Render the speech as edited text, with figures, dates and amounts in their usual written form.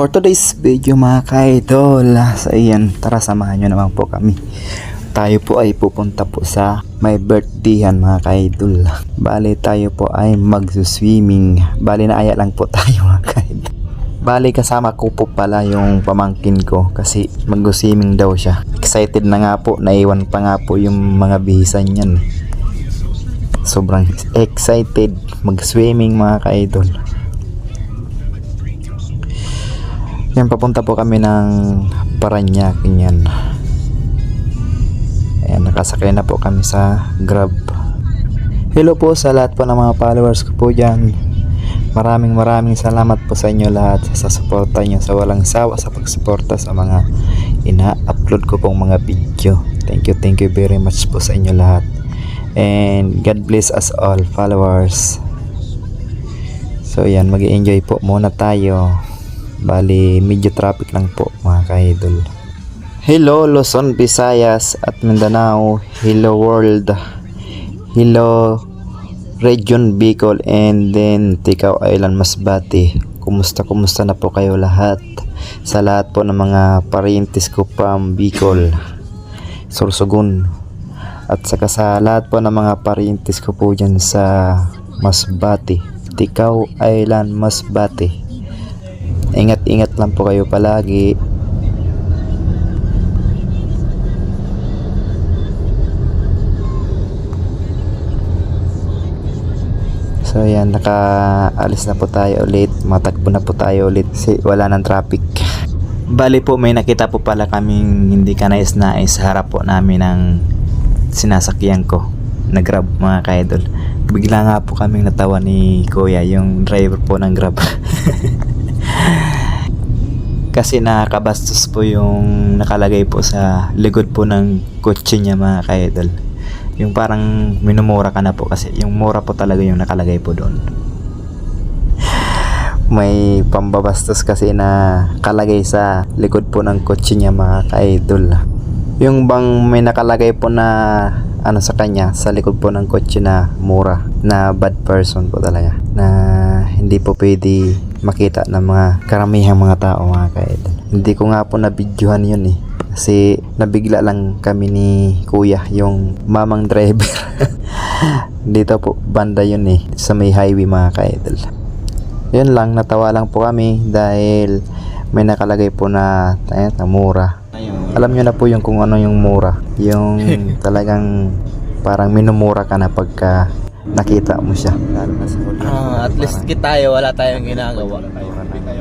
For today's video mga ka-idol, so ayan, tara samahan nyo naman po kami. Tayo po ay pupunta po sa may birthdayhan mga ka-idol. Bali tayo po ay mag-swimming. Bali naaya lang po tayo mga ka-idol. Bali kasama ko po pala yung pamangkin ko kasi mag-swimming daw siya. Excited na nga po, naiwan pa nga po yung mga bihisan niyan. Sobrang excited mag-swimming mga ka-idol. Yan, papunta po kami ng Parañaque yan. Ayan, nakasakay na po kami sa Grab. Hello po sa lahat po ng mga followers ko po dyan. Maraming salamat po sa inyo lahat sa suporta nyo, sa walang sawa sa pagsuporta sa mga ina-upload ko pong mga video. Thank you very much po sa inyo lahat. And God bless us all followers. So yan, mag-enjoy po muna tayo. Bali, medyo traffic lang po mga ka-idol. Hello Luzon, Visayas at Mindanao. Hello world. Hello Region Bicol and then Ticao Island, Masbate. Kumusta na po kayo lahat? Sa lahat po ng mga parientes ko from Bicol, Sorsogon. At saka sa lahat po ng mga parientes ko po dyan sa Masbate, Ticao Island, Masbate. Ingat lang po kayo palagi. So yan, nakaalis na po tayo ulit. Matakbo na po tayo ulit kasi wala ng traffic. Bali po, may nakita po pala kaming hindi kanais na sa harap po namin ng sinasakyan ko na Grab mga ka-idol. Bigla nga po kaming natawa ni Kuya, yung driver po ng Grab. Kasi nakakabastos po yung nakalagay po sa likod po ng kotse niya mga ka-idol. Yung parang minumura ka na po kasi yung mura po talaga yung nakalagay po doon. May pambabastos kasi na kalagay sa likod po ng kotse niya mga ka-idol. Yung bang may nakalagay po na ano sa kanya sa likod po ng kotse na mura, na bad person po talaga, na hindi po pwede makita ng mga karamihang mga tao mga ka-idol. Hindi ko nga po na-videohan yun kasi nabigla lang kami ni Kuya, yung mamang driver. Dito po banda yun sa may highway mga ka-idol. Yun lang, natawa lang po kami dahil may nakalagay po na mura. Alam nyo na po yung kung ano yung mura, yung talagang parang minumura ka na pagka nakita mo siya. At least tayo, wala tayong ginagawa.